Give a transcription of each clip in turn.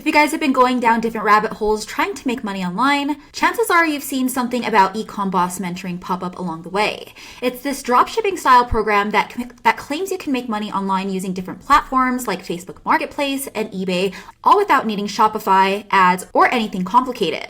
If you guys have been going down different rabbit holes trying to make money online, chances are you've seen something about Ecom Boss mentoring pop up along the way. It's this dropshipping style program that claims you can make money online using different platforms like Facebook Marketplace and eBay, all without needing Shopify, ads, or anything complicated.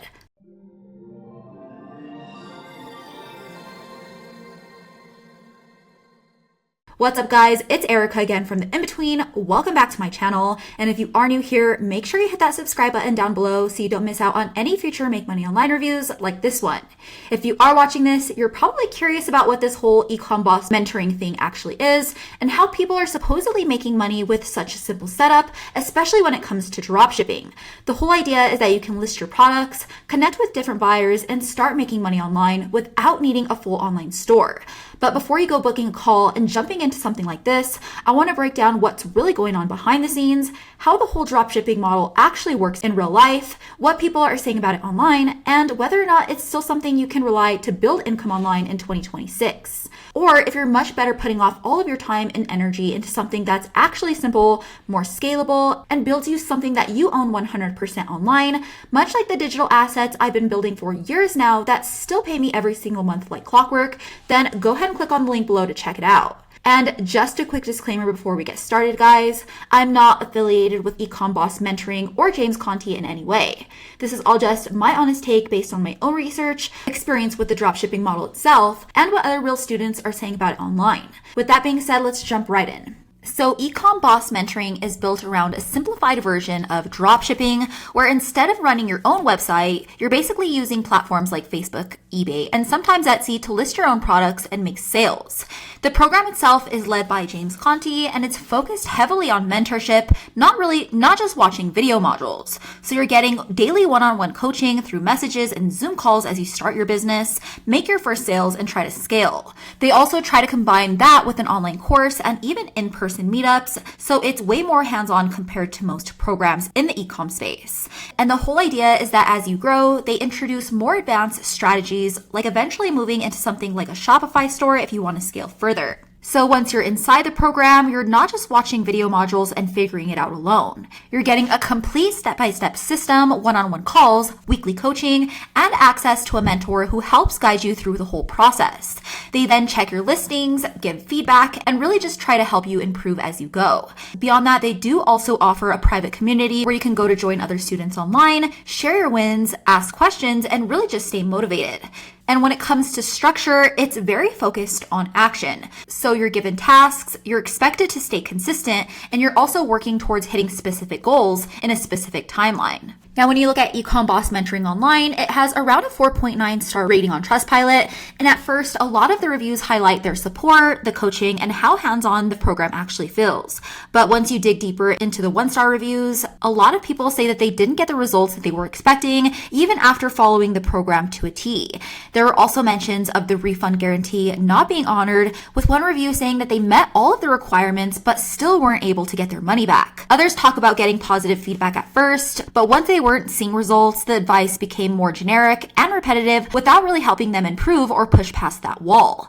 What's up guys, it's Erica again from The In-Between. Welcome back to my channel. And if you are new here, make sure you hit that subscribe button down below so you don't miss out on any future Make Money Online reviews like this one. If you are watching this, you're probably curious about what this whole Ecom Boss mentoring thing actually is and how people are supposedly making money with such a simple setup, especially when it comes to dropshipping. The whole idea is that you can list your products, connect with different buyers, and start making money online without needing a full online store. But before you go booking a call and jumping into something like this, I want to break down what's really going on behind the scenes, how the whole dropshipping model actually works in real life, what people are saying about it online, and whether or not it's still something you can rely to build income online in 2026. Or if you're much better putting off all of your time and energy into something that's actually simple, more scalable, and builds you something that you own 100% online, much like the digital assets I've been building for years now that still pay me every single month like clockwork, then go ahead and click on the link below to check it out. And just a quick disclaimer before we get started, guys, I'm not affiliated with Ecom Boss Mentoring or James Conti in any way. This is all just my honest take based on my own research, experience with the dropshipping model itself, and what other real students are saying about it online. With that being said, let's jump right in. So Ecom Boss Mentoring is built around a simplified version of dropshipping, where instead of running your own website, you're basically using platforms like Facebook, eBay, and sometimes Etsy to list your own products and make sales. The program itself is led by James Conti, and it's focused heavily on mentorship, not just watching video modules. So you're getting daily one-on-one coaching through messages and Zoom calls as you start your business, make your first sales, and try to scale. They also try to combine that with an online course and even in-person meetups, so it's way more hands-on compared to most programs in the e-com space. And the whole idea is that as you grow, they introduce more advanced strategies, like eventually moving into something like a Shopify store if you want to scale further. So once you're inside the program, you're not just watching video modules and figuring it out alone. You're getting a complete step-by-step system, one-on-one calls, weekly coaching, and access to a mentor who helps guide you through the whole process. They then check your listings, give feedback, and really just try to help you improve as you go. Beyond that, they do also offer a private community where you can go to join other students online, share your wins, ask questions, and really just stay motivated. And when it comes to structure, it's very focused on action. So you're given tasks, you're expected to stay consistent, and you're also working towards hitting specific goals in a specific timeline. Now, when you look at Ecom Boss Mentoring online, it has around a 4.9 star rating on Trustpilot. And at first, a lot of the reviews highlight their support, the coaching, and how hands-on the program actually feels. But once you dig deeper into the 1-star reviews, a lot of people say that they didn't get the results that they were expecting, even after following the program to a T. There were also mentions of the refund guarantee not being honored, with one review saying that they met all of the requirements but still weren't able to get their money back. Others talk about getting positive feedback at first, but once they weren't seeing results, the advice became more generic and repetitive without really helping them improve or push past that wall.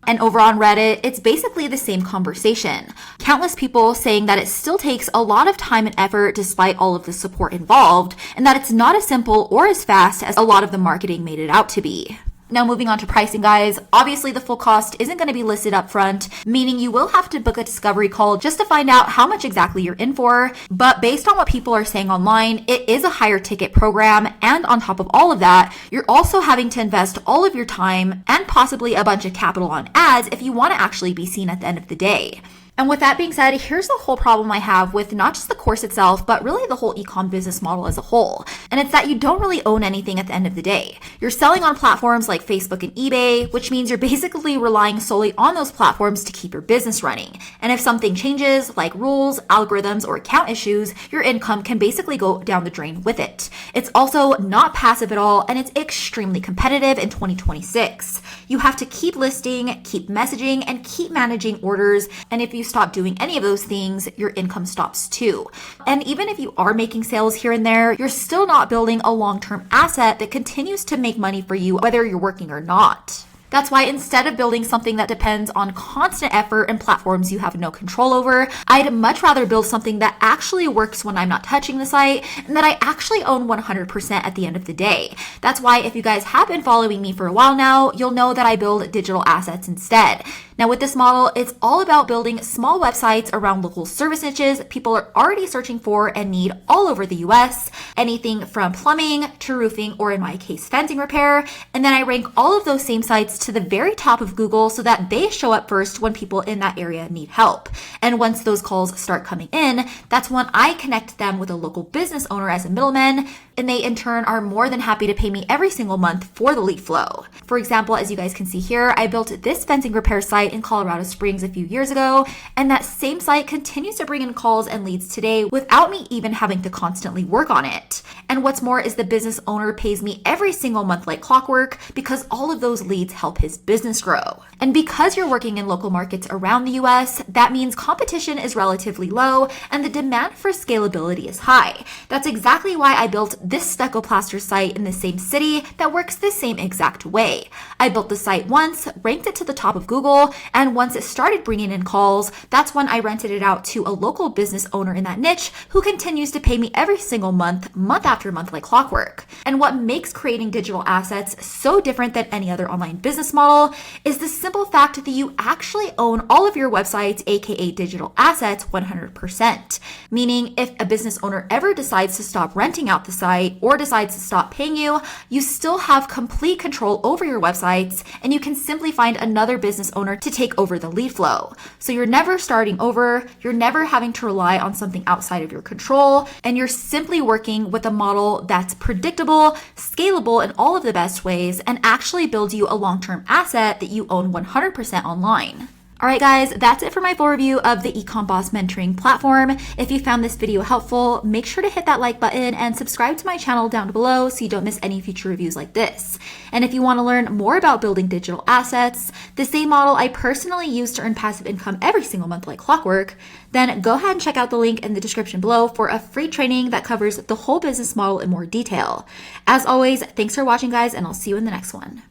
And over on Reddit, it's basically the same conversation. Countless people saying that it still takes a lot of time and effort despite all of the support involved, and that it's not as simple or as fast as a lot of the marketing made it out to be. Now, moving on to pricing, guys, obviously the full cost isn't going to be listed up front, meaning you will have to book a discovery call just to find out how much exactly you're in for. But based on what people are saying online, it is a higher ticket program. And on top of all of that, you're also having to invest all of your time and possibly a bunch of capital on ads if you want to actually be seen at the end of the day. And with that being said, here's the whole problem I have with not just the course itself, but really the whole ecom business model as a whole. And it's that you don't really own anything at the end of the day. You're selling on platforms like Facebook and eBay, which means you're basically relying solely on those platforms to keep your business running. And if something changes, like rules, algorithms, or account issues, your income can basically go down the drain with it. It's also not passive at all, and it's extremely competitive in 2026. You have to keep listing, keep messaging, and keep managing orders. And if you stop doing any of those things, your income stops too. And even if you are making sales here and there, you're still not building a long-term asset that continues to make money for you, whether you're working or not. That's why instead of building something that depends on constant effort and platforms you have no control over, I'd much rather build something that actually works when I'm not touching the site and that I actually own 100% at the end of the day. That's why if you guys have been following me for a while now, you'll know that I build digital assets instead. Now with this model, it's all about building small websites around local service niches people are already searching for and need all over the US, anything from plumbing to roofing, or in my case, fencing repair. And then I rank all of those same sites to the very top of Google so that they show up first when people in that area need help. And once those calls start coming in, that's when I connect them with a local business owner as a middleman, and they in turn are more than happy to pay me every single month for the lead flow. For example, as you guys can see here, I built this fencing repair site in Colorado Springs a few years ago, and that same site continues to bring in calls and leads today without me even having to constantly work on it. And what's more is the business owner pays me every single month like clockwork because all of those leads help his business grow. And because you're working in local markets around the US, that means competition is relatively low and the demand for scalability is high. That's exactly why I built this stucco plaster site in the same city that works the same exact way. I built the site once, ranked it to the top of Google, and once it started bringing in calls, that's when I rented it out to a local business owner in that niche who continues to pay me every single month, month after month like clockwork. And what makes creating digital assets so different than any other online business model is the simple fact that you actually own all of your websites, aka digital assets, 100%. Meaning if a business owner ever decides to stop renting out the site or decides to stop paying you, you still have complete control over your websites and you can simply find another business owner to take over the lead flow. So you're never starting over, you're never having to rely on something outside of your control, and you're simply working with a model that's predictable, scalable in all of the best ways, and actually builds you a long-term asset that you own 100% online. All right, guys, that's it for my full review of the Ecom Boss mentoring platform. If you found this video helpful, make sure to hit that like button and subscribe to my channel down below so you don't miss any future reviews like this. And if you want to learn more about building digital assets, the same model I personally use to earn passive income every single month like clockwork, then go ahead and check out the link in the description below for a free training that covers the whole business model in more detail. As always, thanks for watching, guys, and I'll see you in the next one.